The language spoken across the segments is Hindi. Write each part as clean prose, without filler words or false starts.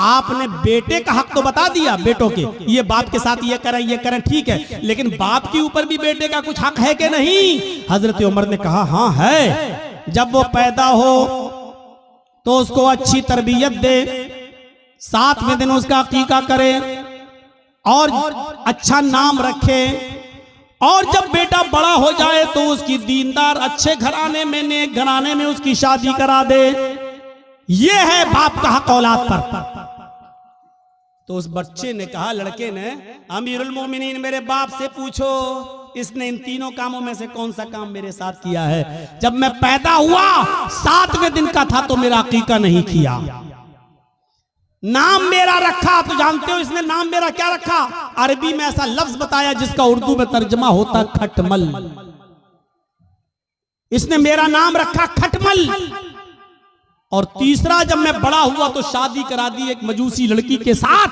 आपने बेटे का हक तो बता दिया, बेटों के ये बाप के साथ ये करें ठीक है, लेकिन बाप के ऊपर भी बेटे का कुछ हक है कि नहीं? हजरत उमर ने कहा हाँ है। जब वो पैदा हो तो उसको अच्छी तरबियत दे, 7वें दिन उसका अकीका करे और अच्छा नाम रखे, और जब बेटा बड़ा हो जाए तो उसकी दीनदार अच्छे घराने में, नेक घराने में उसकी शादी करा दे। ये है बाप का हक औलाद पर। तो उस बच्चे ने कहा, लड़के ने, अमीरुल मोमिनीन मेरे बाप से पूछो इसने इन तीनों कामों में से कौन सा काम मेरे साथ किया है? जब मैं पैदा हुआ 7वें दिन का था तो मेरा अकीका नहीं किया। नाम मेरा रखा, तो जानते हो इसने नाम मेरा क्या रखा? अरबी में ऐसा लफ्ज बताया जिसका उर्दू में तर्जमा होता खटमल। इसने मेरा नाम रखा खटमल। और तीसरा, जब मैं बड़ा हुआ तो शादी करा दी एक मजूसी लड़की के साथ,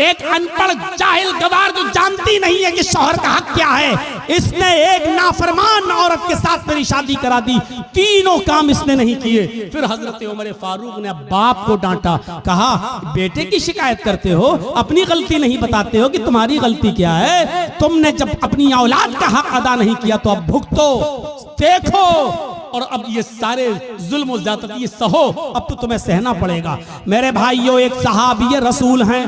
एक अनपढ़ जाहिल गवार जो जानती नहीं है कि शौहर का हक क्या है। इसने एक नाफरमान औरत के साथ मेरी शादी करा दी। तीनों काम इसने नहीं किए। फिर हजरत उमर फारूक ने बाप को डांटा, कहा बेटे की शिकायत करते हो, अपनी गलती नहीं बताते हो कि तुम्हारी गलती क्या है? तुमने जब अपनी औलाद का हक अदा नहीं किया तो अब भुगतो, देखो, और अब ये सारे जुल्म और ज्यादती सहो, अब तो तुम्हें सहना पड़ेगा। मेरे भाइयों, एक सहाबी रसूल हैं,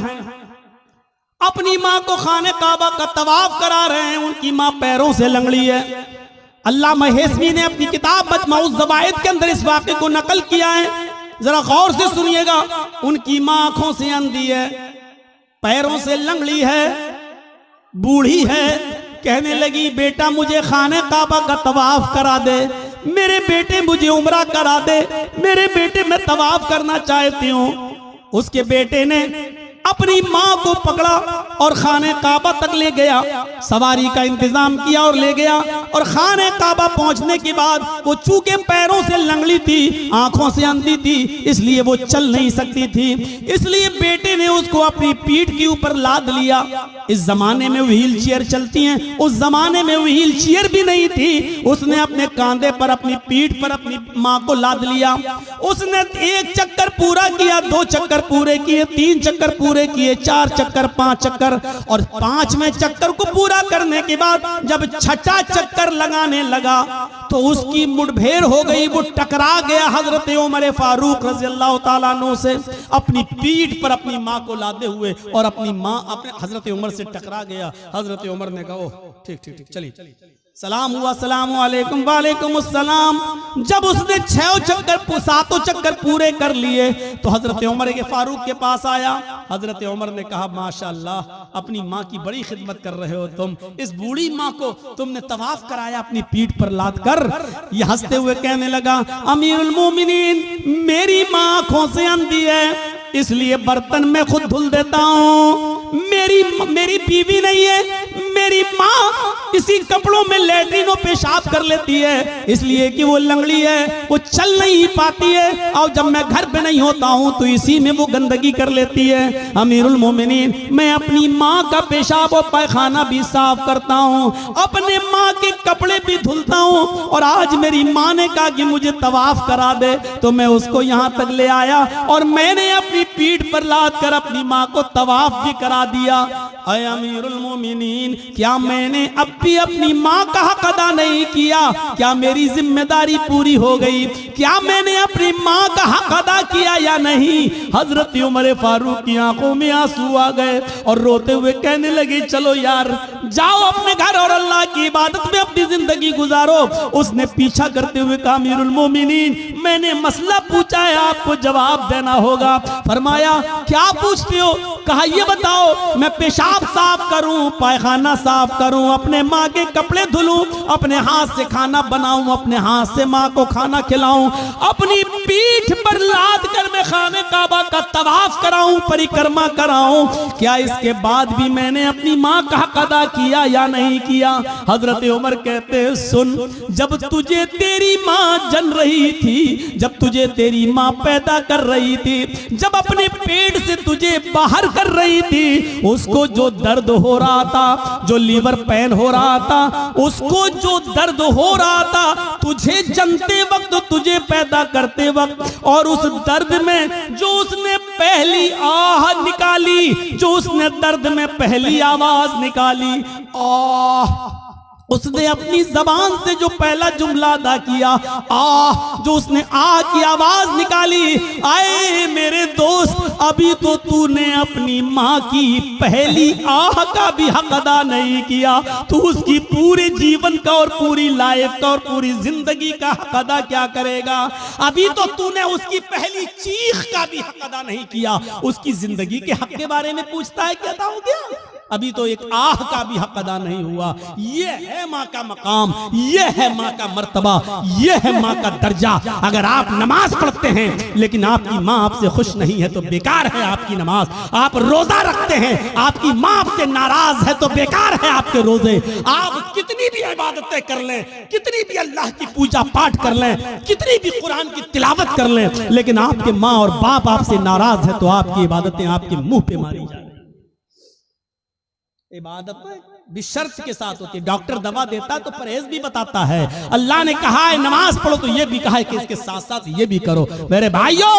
अपनी माँ को खाने काबा का तवाफ करा रहे हैं, उनकी माँ पैरों से लंगड़ी है। अल्लाह महेशमी ने अपनी किताब मजमऊज ज़वाइद के अंदर इस वाक़े को नकल किया है, जरा गौर से सुनिएगा। उनकी माँ आंखों से अंधी है, पैरों से लंगड़ी है, बूढ़ी है। कहने लगी, बेटा मुझे खाने काबा का तवाफ करा दे, मेरे बेटे मुझे उम्रा करा दे, मेरे बेटे मैं तवाफ करना चाहती हूँ। उसके बेटे ने अपनी माँ को पकड़ा और खाने काबा तक ले गया, सवारी का इंतजाम किया और ले गया। और खाने काबा पहुंचने के बाद वो चूंकि पैरों से लंगड़ी थी, आंखों से अंधी थी, इसलिए वो चल नहीं सकती थी। इसलिए बेटे ने उसको अपनी पीठ के ऊपर लाद लिया। इस जमाने में व्हील चेयर चलती हैं, उस जमाने में व्हील चेयर भी नहीं थी। उसने अपने कांधे पर, अपनी पीठ पर अपनी माँ को लाद लिया। उसने 1 चक्कर पूरा किया, 2 चक्कर पूरे किए, 3 चक्कर पूरे किए, 4 चक्कर, 5 चक्कर, और 5वें चक्कर को पूरा करने के बाद जब 6ठा चक्कर लगाने लगा तो उसकी मुठभेड़ हो गई। वो टकरा गया हजरत उमर फारूक रज़ी अल्लाह ताला अन्हु से, अपनी पीठ पर अपनी माँ को लादे हुए, और अपनी माँ अपने हजरत उमर से टकरा गया। हजरत उमर ने कहा, ठीक ठीक ठीक, चलिए सलाम हुआ, सलाम वालेकुम, वालेकुम अस्सलाम। जब उसने 6 चक्कर 7 चक्कर पूरे कर लिए तो हजरत उमर के फारूक के पास आया। हजरत उमर ने कहा, माशाअल्लाह, अपनी माँ की बड़ी खिदमत कर रहे हो तुम। इस बूढ़ी माँ को तुमने तवाफ कराया अपनी पीठ पर लाद कर। ये हंसते हुए कहने लगा, अमीरुल मोमिनीन, मेरी माँ आंखों से अंधी है, इसलिए बर्तन में खुद धुल देता हूँ। मेरी बीवी नहीं है, मेरी माँ इसी कपड़ों में लैट्रिनों पेशाब कर लेती है, इसलिए कि वो लंगड़ी है, वो चल नहीं पाती है, और जब मैं घर पे नहीं होता हूँ तो इसी में वो गंदगी कर लेती है। अमीरुल मोमिनीन, मैं अपनी माँ का पेशाब और पैखाना भी साफ करता हूँ, अपने माँ के कपड़े भी धुलता हूँ, और आज मेरी माँ ने कहा कि मुझे तवाफ करा दे, तो मैं उसको यहाँ तक ले आया और मैंने अपनी पीठ पर लाद कर अपनी माँ को तवाफ भी करा दिया। ऐ अमीरुल मोमिनीन, क्या मैंने अब भी अपनी माँ का हक अदा नहीं किया? क्या मेरी जिम्मेदारी पूरी हो गई? क्या मैंने अपनी माँ का हक अदा किया या नहीं? हजरत उमर फारूक की आंखों में आंसू आ गए और रोते हुए कहने लगे, चलो यार, जाओ अपने घर और अल्लाह की इबादत में अपनी जिंदगी गुजारो। उसने पीछा करते हुए कहा, अमीरुल मोमिनीन, मैंने मसला पूछा है, आपको जवाब देना होगा। फरमाया, क्या पूछते हो? कहा, ये बताओ, मैं पेशाब साफ करूं, पैखाना साफ करूं, अपने माँ के कपड़े धुलूं, अपने हाथ से खाना बनाऊं, अपने हाथ से माँ को खाना खिलाऊं, अपनी पीठ पर लाद कर मैं खाने काबा का तवाफ कराऊं, परिक्रमा कराऊं, क्या इसके बाद भी मैंने अपनी माँ का हक अदा किया या नहीं किया? हजरत उमर कहते, सुन, जब तुझे तेरी माँ जन रही थी जब तुझे तेरी माँ पैदा कर रही थी, जब अपने पेट से तुझे बाहर कर रही थी, उसको जो दर्द हो रहा था, जो लीवर पेन हो रहा था, उसको जो दर्द हो रहा था, तुझे जन्मते वक्त, तुझे पैदा करते वक्त, और उस दर्द में जो उसने पहली आह निकाली, जो उसने दर्द में पहली आवाज निकाली, आह, उसने अपनी जबान से जो पहला जुमला अदा किया, आह, जो उसने आह की आवाज निकाली, आए मेरे दोस्त, अभी तो तूने अपनी माँ की पहली आह का भी हक अदा नहीं किया, तू उसकी पूरे जीवन का और पूरी लाइफ का और पूरी जिंदगी का हक अदा क्या करेगा? अभी तो तूने उसकी पहली चीख का भी हक अदा नहीं किया, उसकी जिंदगी के हक के बारे में पूछता है, क्या हो गया? अभी तो एक आह का भी हक अदा नहीं हुआ। ये है माँ का मकाम, ये है माँ का मर्तबा, ये है माँ का दर्जा। अगर आप नमाज पढ़ते हैं लेकिन आपकी माँ आपसे खुश नहीं है तो बेकार है आपकी नमाज। आप रोजा रखते हैं, आपकी माँ आपसे नाराज है तो बेकार है आपके रोजे। आप कितनी भी इबादतें कर लें, कितनी भी अल्लाह की पूजा पाठ कर लें, कितनी भी कुरान की तिलावत कर लें, लेकिन आपके माँ और बाप आपसे नाराज है तो आपकी इबादतें आपके मुंह पे मारी जाए। इबादत भी शर्त के साथ होती है। डॉक्टर दवा देता है तो परहेज भी बताता है। अल्लाह ने कहा है नमाज पढ़ो तो ये भी कहा है कि इसके साथ साथ ये भी करो। मेरे भाइयों,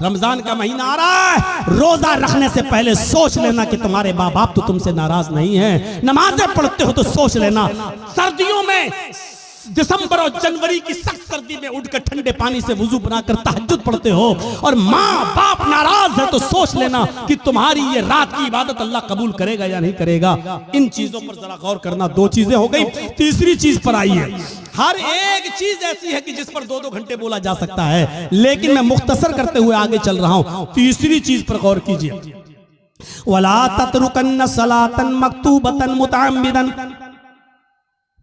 रमजान का महीना आ रहा है, रोजा रखने से पहले सोच लेना कि तुम्हारे माँ बाप तो तुमसे नाराज नहीं है। नमाजें पढ़ते हो तो सोच लेना, सर्दियों में दिसंबर और जनवरी की सख्त सर्दी में उठकर ठंडे पानी से वुजू बनाकर तहज्जुद पढ़ते हो और माँ बाप नाराज है तो सोच लेना कि तुम्हारी ये रात की इबादत अल्लाह कबूल करेगा या नहीं करेगा। इन चीजों पर जरा गौर करना। दो चीजें हो गई, तीसरी चीज पर आई है। हर एक चीज ऐसी है कि जिस पर 2-2 घंटे बोला जा सकता है, लेकिन मैं मुख्तसर करते हुए आगे चल रहा हूं। तीसरी चीज पर गौर कीजिए। वला ततरुकन्न सलातन मक्तूबतन मुतअम्मिदन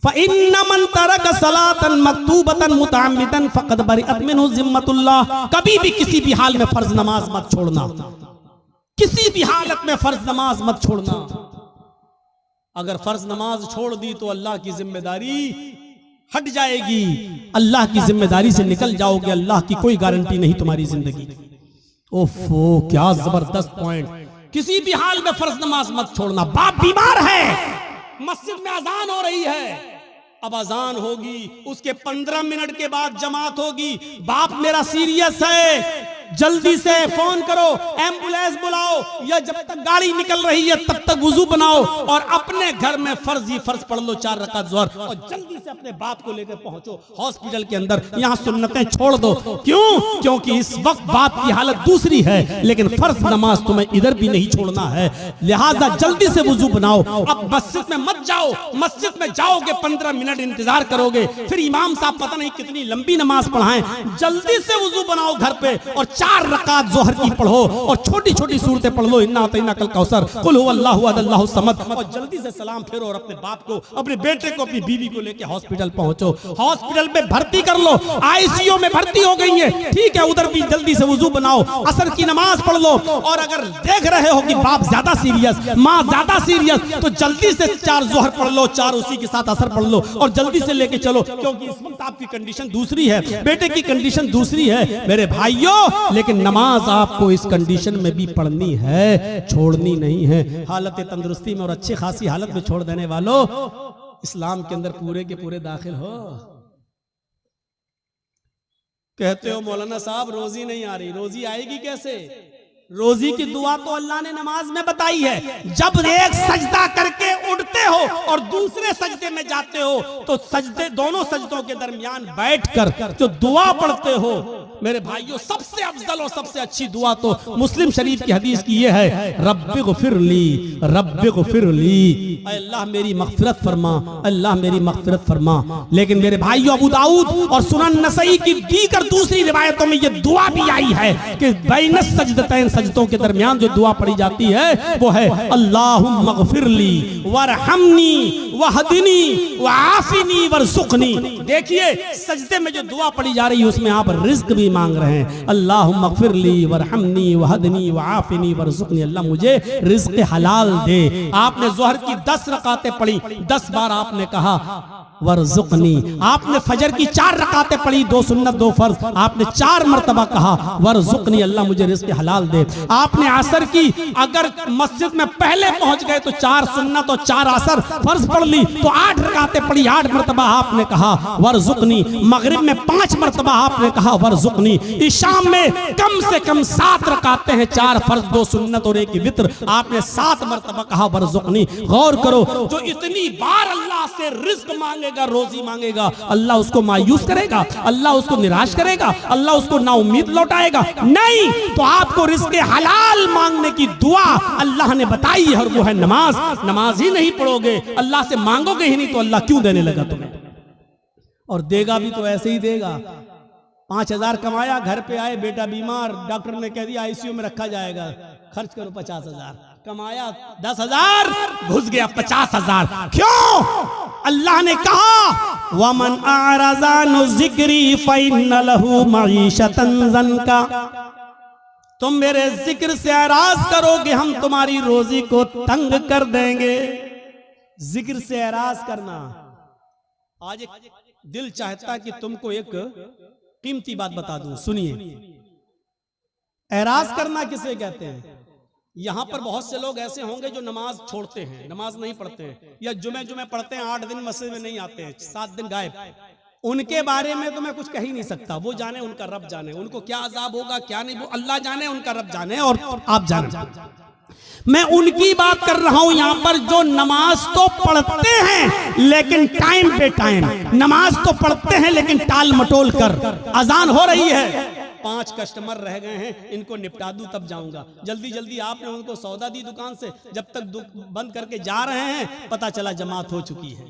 फ़इन्न मन तरक सलातन मक्तूबतन मुतअम्मिदन फ़क़द बरिअत मिन्हु ज़िम्मतुल्लाह। कभी भी किसी भी हाल में फर्ज नमाज मत छोड़ना, किसी भी हालत में फर्ज नमाज मत छोड़ना। अगर फर्ज नमाज छोड़ दी तो अल्लाह की जिम्मेदारी हट जाएगी, अल्लाह की जिम्मेदारी से निकल जाओगे। अल्लाह की कोई गारंटी नहीं तुम्हारी जिंदगी की। ओफो, क्या जबरदस्त पॉइंट। किसी भी हाल में फर्ज नमाज मत छोड़ना। बाप बीमार है, मस्जिद में अजान हो रही है, अब अजान होगी, उसके 15 मिनट के बाद जमात होगी। बाप मेरा सीरियस है, जल्दी से फोन करो, एम्बुलेंस बुलाओ, या जब तक गाड़ी निकल रही है तब तक वुजू बनाओ और अपने घर में फर्ज ही फर्ज पढ़ लो 4 रकात ज़ोहर, और जल्दी से अपने बाप को लेकर पहुंचो हॉस्पिटल के अंदर। यहाँ सुन्नतें छोड़ दो। क्यों? क्योंकि इस वक्त बाप की हालत दूसरी है, लेकिन फर्ज नमाज तुम्हें इधर भी नहीं छोड़ना है। लिहाजा जल्दी से वुजू बनाओ। अब मस्जिद में मत जाओ, मस्जिद में जाओगे 15 मिनट इंतजार करोगे, फिर इमाम साहब पता नहीं कितनी लंबी नमाज पढ़ाएं। जल्दी से वुजू बनाओ घर पे और 4 रकात ज़ोहर की पढ़ो और छोटी छोटी सूरतें पढ़ लो, इन्ना अतैना कल कौसर, कुल हुवल्लाहु अहद अल्लाहु समद, और जल्दी से सलाम फेरो और अपने बाप को, अपने बेटे को, अपनी बीवी को लेके हॉस्पिटल पहुंचो। हॉस्पिटल में भर्ती कर लो, आईसीयू में भर्ती हो गई है, ठीक है, उधर भी जल्दी से वुजू बनाओ, असर की नमाज पढ़ लो। और अगर देख रहे हो कि बाप ज्यादा सीरियस, माँ ज्यादा सीरियस, तो जल्दी से 4 ज़ोहर पढ़ लो, 4 उसी के साथ असर पढ़ लो और जल्दी से लेके चलो, क्योंकि इस वक्त आपकी कंडीशन दूसरी है, बेटे की कंडीशन दूसरी है। मेरे भाइयों, लेकिन नमाज आपको इस कंडीशन में भी पढ़नी है, छोड़नी नहीं है। हालत तंदुरुस्ती में और अच्छी खासी हालत में छोड़ देने वालों, इस्लाम के अंदर पूरे के पूरे दाखिल हो। कहते हो मौलाना साहब रोजी नहीं आ रही, रोजी आएगी कैसे? रोजी की दुआ तो अल्लाह ने नमाज में बताई है। जब एक सजदा करके उठते हो और दूसरे सजदे में जाते हो तो सजदे, दोनों सजदों के दरमियान बैठकर जो दुआ पढ़ते हो, मेरे भाइयों, सबसे अफजल और सबसे अच्छी दुआ तो मुस्लिम शरीफ की हदीस की ये है, रब्बिग़फिरली रब्बिग़फिरली, अल्लाह मेरी मग़फ़िरत फरमा, अल्लाह मेरी मग़फ़िरत फरमा। लेकिन मेरे भाइयों, अबू दाऊद और सुनन नसई की दीगर दूसरी रिवायतों में ये दुआ भी आई है कि बैन सजदतैन सजदों के दरमियान जो दुआ पढ़ी जाती है वो है अल्लाहुम्मा गफिरली वरहमनी वहदनी वआफिनी वरज़ुक़नी। देखिए सजदे में जो दुआ पढ़ी जा रही है उसमें आप रिज्क भी मांग रहे हैं। अल्लाहुम्मा गफिरली वरहमनी वहदनी वआफिनी वरज़ुक़नी, अल्लाह मुझे रिज्क हलाल दे। आपने ज़ोहर की 10 रकातें पढ़ी, 10 बार आपने कहा वरज़ुक़नी। आपने फजर की 4 रकातें पढ़ी, 2 सुन्नत 2 फर्ज, आपने 4 मरतबा कहा वरज़ुक़नी, अल्लाह मुझे रिज़्क़ हलाल दे। आपने असर की, अगर मस्जिद में पहले पहुंच गए तो 4 सुन्नत और 4 असर फर्ज पढ़ ली तो 8 रकातें पढ़ी, 8 मरतबा आपने कहा वरज़ुक़नी। मगरिब में 5 मरतबा आपने कहा वरज़ुक़नी। इशाम में कम से कम 7 रकातें हैं, 4 फर्ज 2 सुन्नत और 1 वित्र, आपने 7 मरतबा कहा वरज़ुक़नी। गौर करो, जो इतनी बार अल्लाह से रिज़्क़ मांगे, रोजी मांगेगा, अल्लाह उसको मायूस करेगा, अल्लाह उसको निराश करेगा, अल्लाह उसको नाउम्मीद लौटाएगा? नहीं। तो आपको रिज़्क़ हलाल मांगने की दुआ अल्लाह ने बताई है और वो है नमाज। नमाज ही नहीं पढ़ोगे, अल्लाह से मांगोगे ही नहीं तो अल्लाह क्यों देने लगा तुम्हें? और देगा भी तो ऐसे ही देगा। 5,000 कमाया, घर पे आए, बेटा बीमार, डॉक्टर ने कह दिया आईसीयू में रखा जाएगा, खर्च करो 50,000। कमाया 10,000, घुस गया 50,000। क्यों? अल्लाह ने कहा वमन आरज़ा अन ज़िक्री फ़इन्न लहू मईशतन ज़न्का, तुम मेरे जिक्र से एराज करोगे हम तुम्हारी रोजी को तंग कर देंगे। जिक्र से एराज करना। आज एक दिल चाहता कि तुमको एक कीमती बात बता दूं, सुनिए। एराज करना किसे कहते हैं? यहाँ पर बहुत से लोग ऐसे होंगे जो नमाज छोड़ते हैं, नमाज नहीं पढ़ते हैं, या जुमे पढ़ते हैं, 8 दिन मस्जिद में नहीं आते हैं, 7 दिन गायब। उनके बारे में तो मैं कुछ कह ही नहीं सकता, वो जाने, उनका रब जाने, उनको क्या अजाब होगा क्या नहीं, वो अल्लाह जाने, उनका रब जाने और आप जाने। मैं उनकी बात कर रहा हूं यहां पर जो नमाज तो पढ़ते हैं लेकिन टाइम पे टाइम, नमाज तो पढ़ते हैं लेकिन टाल मटोल कर। अजान हो रही है, 5 कस्टमर रह गए हैं, इनको निपटा दूं तब जाऊंगा। जल्दी जल्दी आपने उनको सौदा दी दुकान से, जब तक बंद करके जा रहे हैं पता चला जमात हो चुकी है।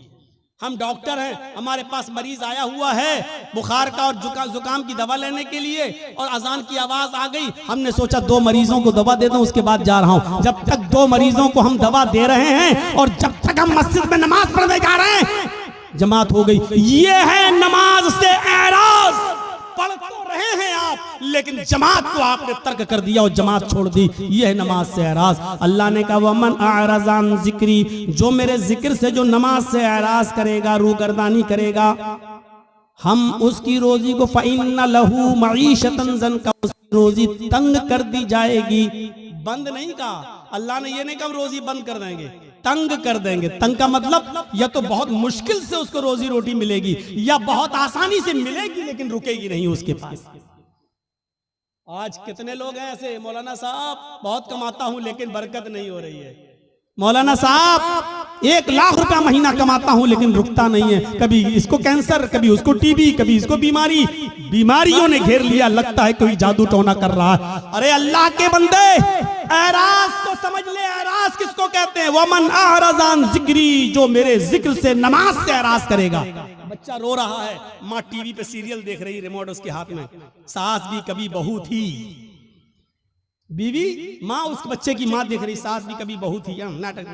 हम डॉक्टर हैं, हमारे पास मरीज आया हुआ है बुखार का और जुकाम की दवा लेने के लिए, और अजान की आवाज आ गई, हमने सोचा 2 मरीजों को दवा दे दूं उसके बाद जा रहा हूं। जब तक 2 मरीजों को हम दवा दे रहे हैं और जब तक हम मस्जिद में नमाज पढ़ने जा रहे हैं जमात हो गई। ये है नमाज से एराज। पढ़ तो रहे हैं आप लेकिन जमात को आपने तर्क कर दिया और जमात छोड़ दी, ये है नमाज से एराज। अल्लाह ने कहा वमन अअरज़ अन ज़िक्री, जो मेरे जिक्र से जो नमाज से एराज करेगा, रूगर्दानी करेगा, हम उसकी रोजी को फ़इन्न लहू मईशतन ज़न्का, उसकी रोजी तंग कर दी जाएगी। बंद नहीं कहा अल्लाह ने, ये नहीं कहा रोजी बंद कर देंगे, तंग कर देंगे। तंग का मतलब या तो बहुत मुश्किल से उसको रोजी रोटी मिलेगी या बहुत आसानी से मिलेगी लेकिन रुकेगी नहीं उसके पास। आज कितने लोग हैं ऐसे, मौलाना साहब बहुत कमाता हूं लेकिन बरकत नहीं हो रही है, मौलाना साहब 1 लाख रुपया महीना कमाता हूं लेकिन रुकता नहीं है, कभी इसको कैंसर, कभी उसको टीबी, कभी इसको बीमारी, बीमारियों ने घेर लिया, लगता है कोई जादू टोना कर रहा है। अरे अल्लाह के बंदे, एराज तो समझ ले, एराज किसको कहते हैं? वमन अअरज़ अन ज़िक्री, जो मेरे जिक्र से नमाज से एराज करेगा। बच्चा रो रहा है, माँ टीवी पे सीरियल देख रही, रिमोट उसके हाथ में, सास भी कभी बहू थी, बीवी माँ उस बच्चे की माँ देख रही, सास भी कभी बहू थी, नाटक,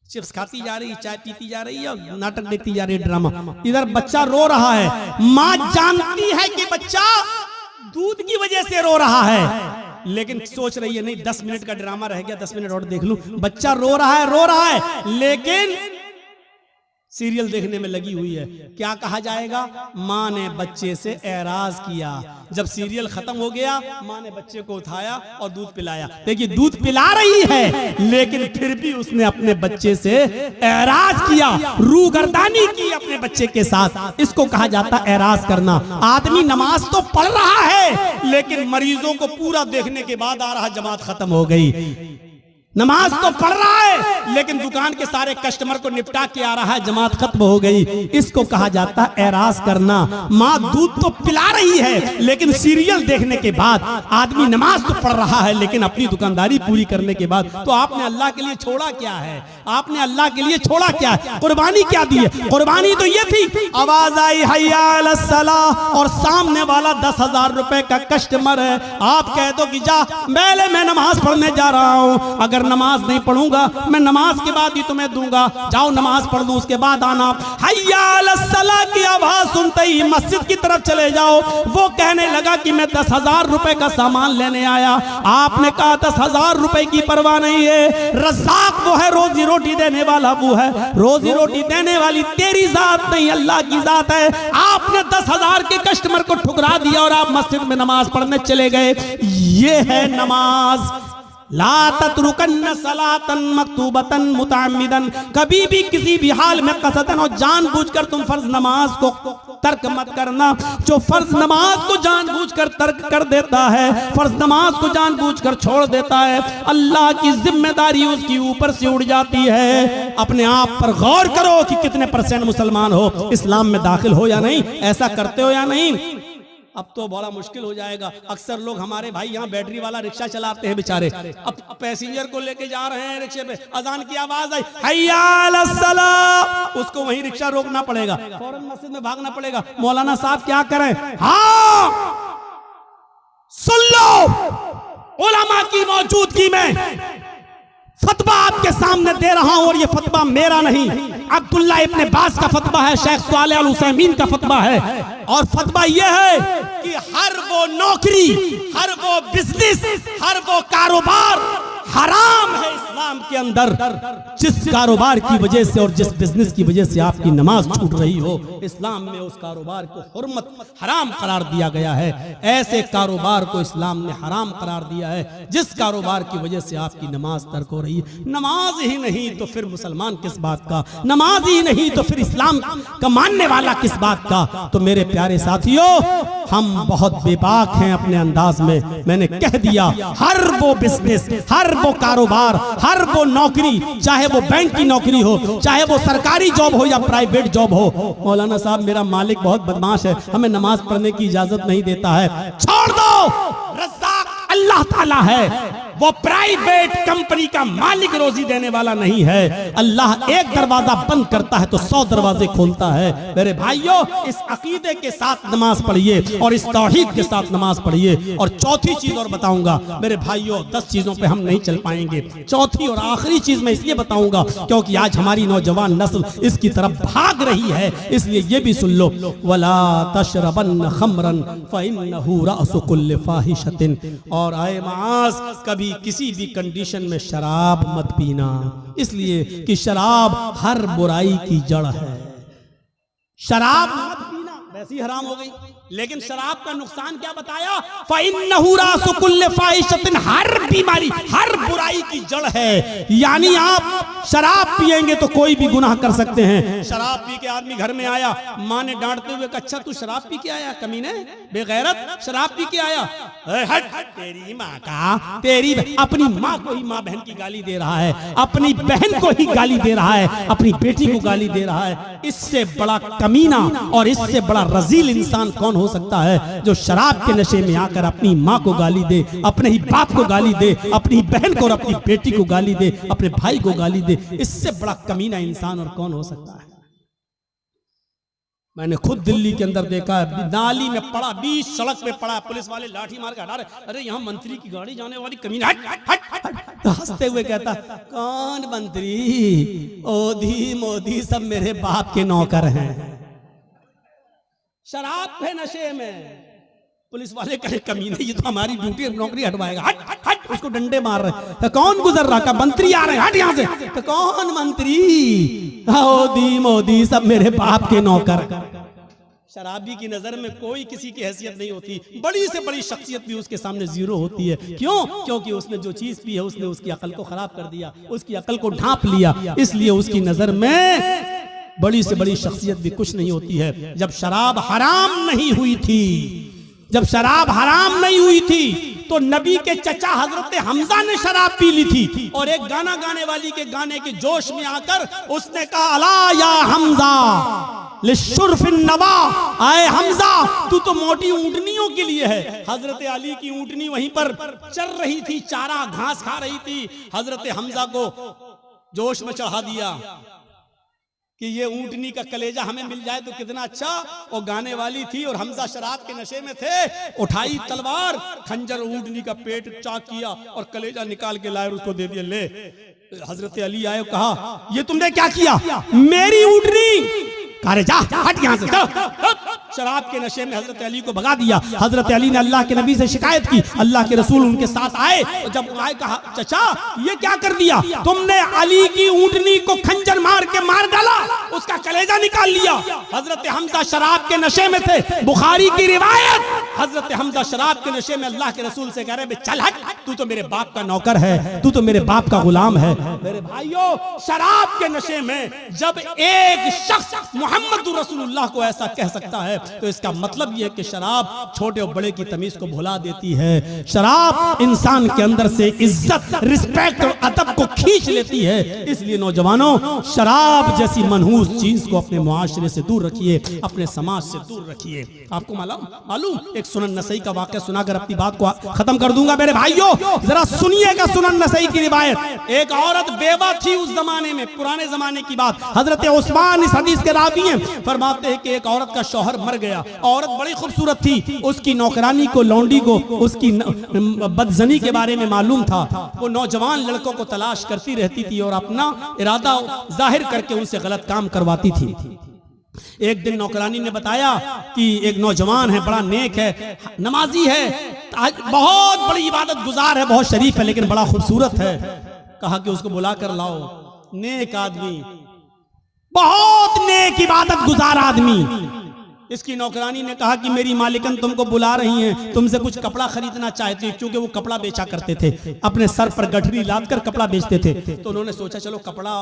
चिप्स खाती जा रही, चाय पीती जा रही है और नाटक देखती जा रही है, ड्रामा। इधर बच्चा रो रहा है, माँ जानती है कि बच्चा दूध की वजह से रो रहा है लेकिन सोच रही है नहीं 10 मिनट का ड्रामा रह गया, 10 मिनट और देख लूं। बच्चा रो रहा है लेकिन सीरियल देखने में लगी हुई है। क्या कहा जाएगा? माँ ने बच्चे से एराज किया। जब सीरियल खत्म हो गया माँ ने बच्चे को उठाया और दूध पिलाया। देखिए दूध पिला रही है लेकिन फिर भी उसने अपने बच्चे से एराज किया, रूगर्दानी की अपने बच्चे के साथ। इसको कहा जाता है एराज करना। आदमी नमाज तो पढ़ रहा है लेकिन मरीजों को पूरा देखने के बाद आ रहा जमात खत्म हो गई। नमाज तो पढ़ रहा है लेकिन दुकान के सारे कस्टमर को निपटा के आ रहा है, जमात खत्म हो गई। इसको कहा जाता है एराज करना। माँ दूध तो पिला रही है लेकिन सीरियल देखने के बाद आदमी नमाज तो पढ़ रहा है लेकिन अपनी दुकानदारी पूरी करने के बाद तो आपने अल्लाह के लिए छोड़ा क्या है? आपने अल्लाह के लिए छोड़ा क्या है, कुर्बानी क्या दी है? कुर्बानी तो ये थी, आवाज आई हय्या अलस सलाह और सामने वाला 10,000 रुपए का कस्टमर है, आप कह दो कि जा पहले मैं नमाज पढ़ने जा रहा हूं, अगर नमाज नहीं पढ़ूंगा मैं नमाज के बाद ही तुम्हें दूंगा, जाओ नमाज पढ़ दो उसके बाद आना। हय्या अलस सलाह की आवाज सुनते ही मस्जिद की तरफ चले जाओ। वो कहने लगा कि मैं 10,000 रुपए का सामान लेने आया। आपने कहा 10,000 रुपए की परवाह नहीं है, रज़्ज़ाक़ वो है, रोजी रोटी देने वाला वो है, रोजी रोटी देने वाली तेरी जात नहीं अल्लाह की जात है। आपने 10,000 के कस्टमर को ठुकरा दिया और आप मस्जिद में नमाज पढ़ने चले गए। ये है नमाज। ला ततरुकन्न सलातन मक्तूबतन मुतअम्मिदन, कभी भी किसी भी हाल में कसदन और जानबूझकर तुम फर्ज नमाज को तर्क मत करना। जो फर्ज नमाज को जानबूझकर तर्क कर देता है, फर्ज नमाज को जानबूझकर छोड़ देता है, अल्लाह की जिम्मेदारी उसकी ऊपर से उड़ जाती है। अपने आप पर गौर करो कि कितने % मुसलमान हो, इस्लाम में दाखिल हो या नहीं, ऐसा करते हो या नहीं। अब तो बड़ा मुश्किल हो जाएगा। अक्सर लोग हमारे भाई यहाँ बैटरी वाला रिक्शा चलाते हैं बेचारे, अब पैसेंजर को लेके जा रहे हैं रिक्शे पे, अजान की आवाज आई हय्या अलस सलाह, उसको वहीं रिक्शा रोकना पड़ेगा, फौरन मस्जिद में भागना पड़ेगा। मौलाना साहब क्या करें? हाँ सुन लो, उलमा की मौजूदगी में फतवा आपके सामने दे रहा हूं और ये फतवा मेरा नहीं, अब्दुल्ला इब्ने बाज का फतवा है, शेख सालेह अल उसैमीन का फतवा है। और फतवा यह है कि हर वो नौकरी, हर वो बिजनेस, हर वो कारोबार हराम है इस्लाम के अंदर जिस कारोबार की वजह से और जिस बिजनेस की वजह से आपकी नमाज छूट रही हो। इस्लाम में उस कारोबार को हुर्मत हराम करार दिया गया है। ऐसे कारोबार को इस्लाम ने हराम करार दिया है जिस कारोबार की वजह से आपकी नमाज तर्क हो रही है। नमाज ही नहीं तो फिर मुसलमान किस बात का, नमाज ही नहीं तो फिर इस्लाम का मानने वाला किस बात का। तो मेरे प्यारे साथियों, हम बहुत बेबाक हैं अपने अंदाज में। मैंने कह दिया, हर वो बिजनेस, हर वो कारोबार, हर वो नौकरी, चाहे वो बैंक की नौकरी हो, चाहे वो सरकारी जॉब हो या प्राइवेट जॉब हो। मौलाना साहब मेरा मालिक बहुत बदमाश है, हमें नमाज पढ़ने की इजाजत नहीं देता है। छोड़ दो, रज़्ज़ाक़ अल्लाह ताला है, वो प्राइवेट कंपनी का मालिक रोजी देने वाला नहीं है। अल्लाह एक दरवाजा बंद करता है तो 100 दरवाजे खोलता है। मेरे भाइयों, इस अकीदे के साथ नमाज पढ़िए और इस तौहीद के साथ नमाज पढ़िए। और चौथी चीज और बताऊंगा मेरे भाइयों, 10 चीजों पे हम नहीं चल पाएंगे। चौथी और आखिरी चीज मैं इसलिए बताऊंगा क्योंकि आज हमारी नौजवान नस्ल इसकी तरफ भाग रही है, इसलिए ये भी सुन लो। वला तशरबन खमरन फइन्नहु रअसु कुल्लि फाहिशतिन, और आए मास, कभी किसी भी कंडीशन में शराब मत पीना, इसलिए कि शराब हर बुराई की जड़ है। शराब मत पीना वैसी हराम हो गई, लेकिन शराब का नुकसान क्या बताया? फ़इन्नहु रासु कुल्लि फ़ाहिशतिन, हर बीमारी, हर बुराई की जड़ है। यानी आप शराब पिएंगे तो कोई भी गुनाह कर सकते हैं। शराब पी के आदमी घर में आया, माँ ने डांटते हुए कहा, अच्छा तू शराब पी के आया कमीने, बेगैरत, शराब पी के आया। हट, तेरी माँ का, तेरी अपनी माँ को ही माँ बहन की गाली दे रहा है, अपनी बहन को ही गाली दे रहा है, अपनी बेटी को गाली दे रहा है। इससे बड़ा कमीना और इससे बड़ा रजील इंसान कौन हो सकता है जो शराब के नशे में आकर अपनी माँ को गाली दे, अपने ही बाप को गाली दे, अपनी बहन को और अपनी बेटी को गाली दे, अपने भाई को गाली दे। इससे बड़ा कमीना इंसान और कौन हो सकता है? मैंने खुद दिल्ली के अंदर देखा है, नाली में पड़ा, बीच सड़क पे पड़ा, पुलिस वाले लाठी मार के हटा रहे, अरे यहाँ मंत्री की गाड़ी जाने वाली कमीना, हट हट हट। तो हंसते हुए कहता, कौन मंत्री, ओधी मोदी सब मेरे बाप के नौकर हैं। शराब के नशे में पुलिस वाले कहे, कमीने ये तो हमारी ड्यूटी नौकरी हटवाएगा, हट हट हट। उसको डंडे मार रहे, कौन गुजर रहा? का मंत्री आ रहे हैं, हट यहाँ से। तो कौन मंत्री, मोदी मोदी सब मेरे बाप के नौकर। शराबी की नजर में कोई किसी की हैसियत नहीं होती, बड़ी से बड़ी शख्सियत भी उसके सामने जीरो होती है। क्यों? क्योंकि उसने जो चीज पी है उसने उसकी अकल को खराब कर दिया, उसकी अकल को ढांप लिया, इसलिए उसकी नजर में बड़ी से बड़ी शख्सियत भी कुछ नहीं होती है। जब शराब हराम नहीं हुई थी, जब शराब हराम नहीं हुई थी तो नबी के चचा हजरत हमजा ने शराब पी ली थी और एक गाना गाने वाली के गाने के जोश में आकर उसने कहा, अला या हमजा लिशुर्फिन नवा, आए हमजा तू तो मोटी ऊंटनियों के लिए है। हजरत अली की ऊंटनी वहीं पर चर रही थी, चारा घास खा रही थी। हजरत हमजा को जोश में चढ़ा दिया कि ये ऊंटनी का कलेजा हमें मिल जाए तो कितना अच्छा। और गाने वाली थी और हमजा शराब के नशे में थे, उठाई तलवार, खंजर ऊंटनी का पेट चाक किया और कलेजा निकाल के लाए और उसको दे दिया। ले, हजरत अली आए, कहा ये तुमने क्या किया? मेरी ऊंटनी। अरे जा, हट यहाँ से। शराब के नशे में हजरत अली को भगा दिया। हजरत अली ने अल्लाह के नबी से शिकायत की। अल्लाह के रसूल उनके साथ आए और जब आए कहा चचा ये क्या कर दिया तुमने? अली की ऊंटनी को खंजर मार के मार डाला, उसका कलेजा निकाल लिया। हजरत हमजा शराब के नशे में थे, बुखारी की रिवायत। हजरत हमजा शराब के नशे में अल्लाह के रसूल से कह रहे चल हट, तू तो मेरे बाप का नौकर है, तू तो मेरे बाप का गुलाम है। मेरे भाइयों, शराब के नशे में जब एक शख्स मोहम्मद रसूलुल्लाह को ऐसा कह सकता है तो इसका मतलब यह है कि शराब छोटे और बड़े की तमीज को भुला देती है। शराब इंसान के अंदर से इज्जत, रिस्पेक्ट और अदब को खींच लेती है। इसलिए नौजवानों, शराब जैसी मनहूस चीज को अपने मुआशरे से दूर रखिए, अपने समाज से दूर रखिए। आपको मालूम एक सुनन नसई का वाक़या सुनाकर अपनी बात को खत्म कर दूंगा। मेरे भाइयों जरा सुनिएगा सुनन नसई की रिवायत। एक औरत बेवा थी उस जमाने में, पुराने जमाने की बात। हजरत उस्मान इस हदीस के रावी हैं, फरमाते हैं कि एक औरत का शौहर मर गया। औरत बड़ी खूबसूरत थी, उसकी नौकरानी को, लौंडी को उसकी बदजनी के बारे में मालूम था। वो नौजवान लड़कों को तलाश करती रहती थी और अपना इरादा जाहिर करके उनसे गलत काम करवाती थी। एक दिन नौकरानी ने बताया कि एक नौजवान है, बड़ा नेक है, नमाजी है, बहुत बड़ी इबादत गुजार है, बहुत शरीफ है, लेकिन बड़ा खूबसूरत है। कहा कि उसको बुला कर लाओ। नेक आदमी, बहुत नेक इबादत गुजार आदमी। इसकी नौकरानी ने कहा कि मेरी मालिकन तुमको बुला रही हैं, तुमसे कुछ कपड़ा खरीदना चाहती है, क्योंकि वो कपड़ा बेचा करते थे, अपने सर पर गठरी लाद कर कपड़ा बेचते थे। तो उन्होंने सोचा चलो कपड़ा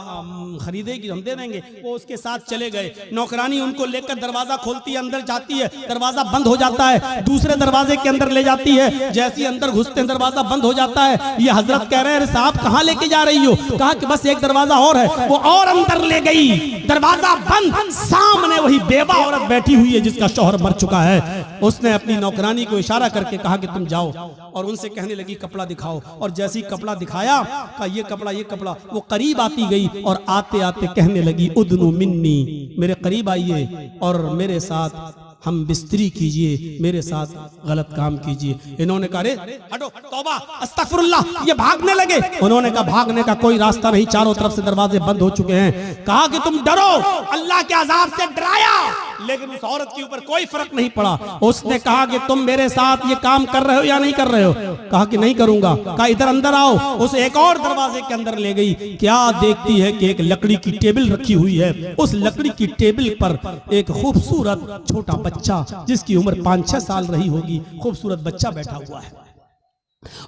खरीदेगी, हम दे देंगे। वो उसके साथ चले गए। नौकरानी उनको लेकर दरवाजा खोलती है, अंदर जाती है, दरवाजा बंद हो जाता है, दूसरे दरवाजे के अंदर ले जाती है। जैसे ही अंदर घुसते हैं दरवाजा बंद हो जाता है। ये हजरत कह रहे हैं साहब कहाँ लेके जा रही हो? कहा कि बस एक दरवाजा और है। वो और अंदर ले गई, दरवाजा बंद, सामने वही बेवा औरत बैठी हुई जिसका शौहर मर चुका है। उसने अपनी नौकरानी को इशारा करके कहा कि तुम जाओ, और उनसे कहने लगी कपड़ा दिखाओ। और जैसे ही कपड़ा दिखाया, कहा ये कपड़ा। वो करीब आती गई और आते आते कहने लगी उदनु मिन्नी, मेरे करीब आइए और मेरे साथ हम बिस्तरी कीजिए, मेरे साथ गलत काम कीजिए। इन्होंने कहा रे हटो, तौबा, अस्तगफिरुल्लाह, ये भागने लगे। उन्होंने कहा भागने का कोई रास्ता नहीं, चारों तरफ से दरवाजे बंद हो चुके हैं। कहा कि तुम डरो, अल्लाह के अजाब से डराया, लेकिन उस औरत के ऊपर कोई फर्क नहीं पड़ा। उसने कहा कि तुम मेरे साथ ये काम कर रहे हो या नहीं कर रहे हो? कहा कि नहीं करूंगा। कहा इधर अंदर आओ। उस एक और दरवाजे के अंदर ले गई। क्या देखती है कि एक लकड़ी की टेबल रखी हुई है। उस लकड़ी की टेबल पर एक खूबसूरत छोटा बच्चा, जिसकी उम्र 5-6 साल रही होगी, खूबसूरत बच्चा बैठा हुआ है।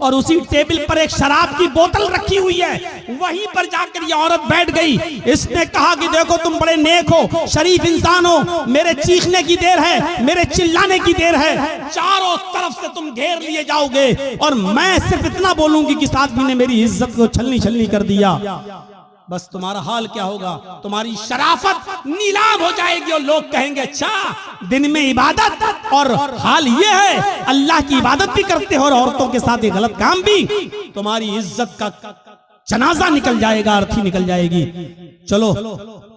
और उसी टेबल पर एक शराब की बोतल रखी हुई है। वहीं पर जाकर ये औरत बैठ गई। इसने कहा कि देखो तुम बड़े नेक हो, शरीफ इंसान हो, मेरे चीखने की देर है, मेरे चिल्लाने की देर है, चारों तरफ से तुम घेर लिए जाओगे और मैं सिर्फ इतना बोलूंगी कि इस आदमी ने मेरी इज्जत को छलनी छलनी कर दिया। बस तुम्हारा हाल क्या होगा? तुम्हारी शराफत नीलाम हो जाएगी और लोग कहेंगे अच्छा दिन में इबादत और हाल ये है, अल्लाह की इबादत भी करते हो और औरतों के साथ ये गलत काम भी। तुम्हारी इज्जत का जनाजा निकल जाएगा, अर्थी निकल जाएगी। चलो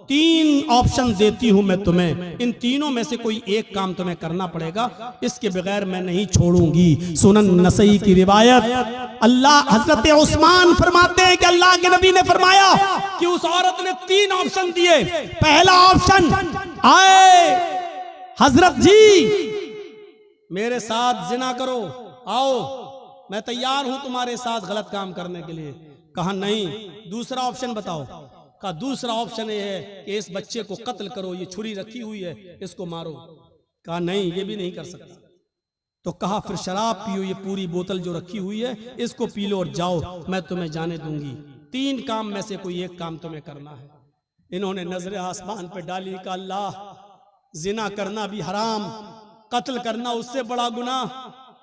3 ऑप्शन देती हूं मैं तुम्हें, इन तीनों में से कोई एक काम तुम्हें करना पड़ेगा, इसके बगैर मैं नहीं छोड़ूंगी। सुनन नसई की रिवायत। अल्लाह हजरत उस्मान फरमाते हैं कि अल्लाह के नबी ने फरमाया कि उस औरत ने 3 ऑप्शन दिए। पहला ऑप्शन, आए हजरत जी मेरे साथ जिना करो, आओ मैं तैयार हूं तुम्हारे साथ गलत काम करने के लिए। कहा नहीं। दूसरा ऑप्शन बताओ। का दूसरा ऑप्शन ये है कि इस बच्चे को कत्ल करो, ये छुरी रखी हुई है, इसको मारो। कहा नहीं, ये भी नहीं कर सकता। तो कहा फिर शराब पियो, ये पूरी बोतल जो रखी हुई है इसको पी लो और जाओ, मैं तुम्हें जाने दूंगी। 3 काम में से कोई एक काम तुम्हें करना है। इन्होंने नजर आसमान पे डाली, का अल्लाह जिना करना भी हराम, कत्ल करना उससे बड़ा गुनाह,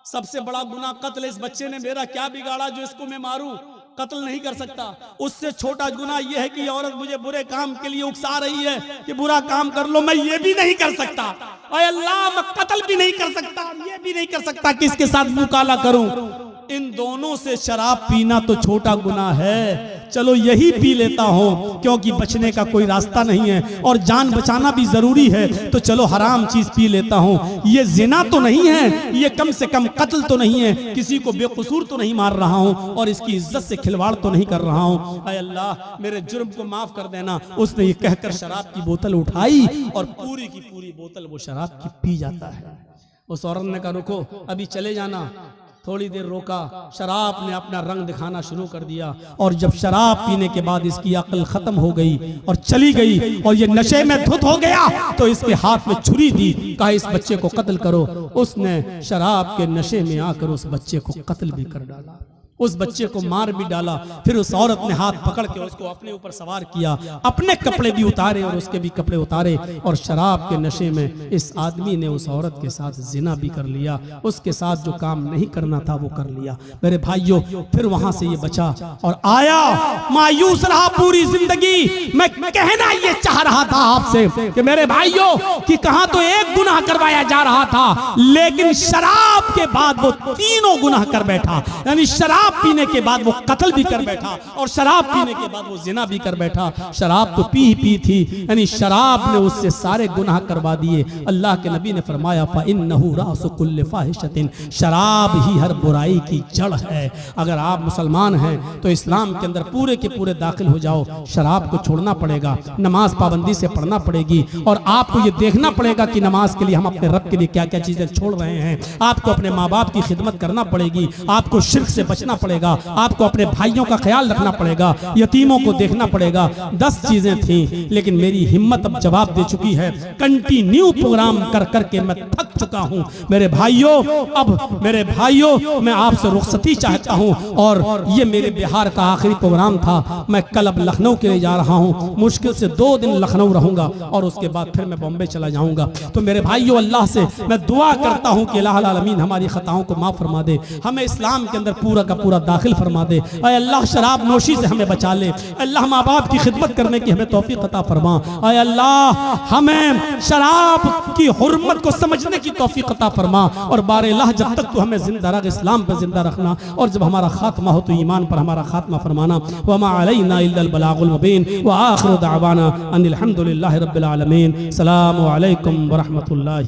सबसे बड़ा गुनाह कत्ल। इस बच्चे ने मेरा क्या बिगाड़ा जो इसको मैं मारूं? कत्ल नहीं कर सकता। उससे छोटा गुनाह यह है कि औरत मुझे बुरे काम के लिए उकसा रही है कि बुरा काम कर लो, मैं ये भी नहीं कर सकता। और अल्लाह मैं कत्ल भी नहीं कर सकता, ये भी नहीं कर सकता कि इसके साथ मुंह काला करूं। इन दोनों से शराब पीना तो छोटा गुनाह है, चलो यही पी लेता हूँ, क्योंकि बचने का कोई रास्ता नहीं है और जान बचाना भी जरूरी है, तो चलो हराम चीज पी लेता हूँ। ये जिना तो नहीं है, ये कम से कम कत्ल तो नहीं है, किसी को बेकसूर तो नहीं मार रहा हूँ और इसकी इज्जत से खिलवाड़ तो नहीं कर रहा हूँ। अय अल्लाह मेरे जुर्म को माफ कर देना। उसने ये कहकर शराब की बोतल उठाई और पूरी की पूरी बोतल वो शराब की पी जाता है। उस औरत ने कहा रुको, अभी चले जाना। थोड़ी देर रोका, शराब ने अपना रंग दिखाना शुरू कर दिया और जब शराब पीने के बाद इसकी अक्ल खत्म हो गई और चली गई और ये नशे में धुत हो गया, तो इसके हाथ में छुरी दी, कहा इस बच्चे को कत्ल करो। उसने शराब के नशे में आकर उस बच्चे को कत्ल भी कर डाला, उस बच्चे को मार भी डाला। फिर उस औरत ने हाथ पकड़ के उसको अपने ऊपर सवार किया, अपने कपड़े भी उतारे और उसके भी कपड़े उतारे, और शराब के नशे में इस आदमी ने उस औरत के साथ जिना भी कर लिया। उसके साथ जो काम नहीं करना था वो कर लिया। मेरे भाइयों, फिर वहां से ये बचा और आया, मायूस रहा पूरी जिंदगी। मैं कहना ये चाह रहा था आपसे कि मेरे भाइयों कि कहां तो एक गुनाह करवाया जा रहा था, लेकिन शराब के बाद वो तीनों गुनाह कर बैठा। यानी शराब पीने के बाद वो कत्ल भी कर बैठा और शराब पीने के बाद वो जिना भी कर बैठा। शराब तो पी ही पी थी, यानी शराब ने उससे सारे गुनाह करवा दिए। अल्लाह के नबी ने फरमाया फ़इन्नहु रासु कुल्लि फ़ाहिशतिन, शराब ही हर बुराई की जड़ है। अगर आप मुसलमान हैं तो इस्लाम के अंदर पूरे के पूरे दाखिल हो जाओ। शराब को छोड़ना पड़ेगा, नमाज पाबंदी से पढ़ना पड़ेगी और आपको ये देखना पड़ेगा कि नमाज के लिए हम अपने रब के लिए क्या क्या चीजें छोड़ रहे हैं। आपको अपने माँ बाप की खिदमत करना पड़ेगी, आपको शिर्क से बचना पड़ेगा, आपको अपने भाइयों का ख्याल रखना पड़ेगा, यतीमों को देखना पड़ेगा। 10 चीजें थी, लेकिन मेरी हिम्मत अब जवाब दे चुकी है। कंटिन्यू प्रोग्राम कर करके मैं थक चुका हूं। मेरे भाइयों, अब मेरे भाइयों मैं आपसे रुखसती चाहता हूं और ये मेरे बिहार का आखिरी प्रोग्राम था। मैं कल अब लखनऊ के लिए जा रहा हूं, मुश्किल से 2 दिन लखनऊ रहूंगा और उसके बाद फिर मैं बॉम्बे चला जाऊंगा। तो मेरे भाइयों, अल्लाह से मैं दुआ करता हूं कि अल्लाह आलमीन हमारी खताओं को माफ फरमा दे, हमें इस्लाम के अंदर पूरा का पूरा दाखिल फरमा दे। अय अल्लाह शराब नोशी से हमें बचा ले। अल्लाह माँ बाप की खिदमत करने की हमें तौफीक अता फरमा। अय अल्लाह हमें शराब की हुर्मत को समझने की तौफीक अता फरमा और बारह जब तक तो हमें जिंदा रख, इस्लाम पर जिंदा रखना, और जब हमारा खात्मा हो तो ईमान पर हमारा खात्मा फरमाना। वमा अलैना इल्लल बलागुल मुबीन व आखिरु दावाना अनिल हम्दुलिल्लाहि रब्बिल आलमीन। अस्सलामु अलैकुम व रहमतुल्लाहि।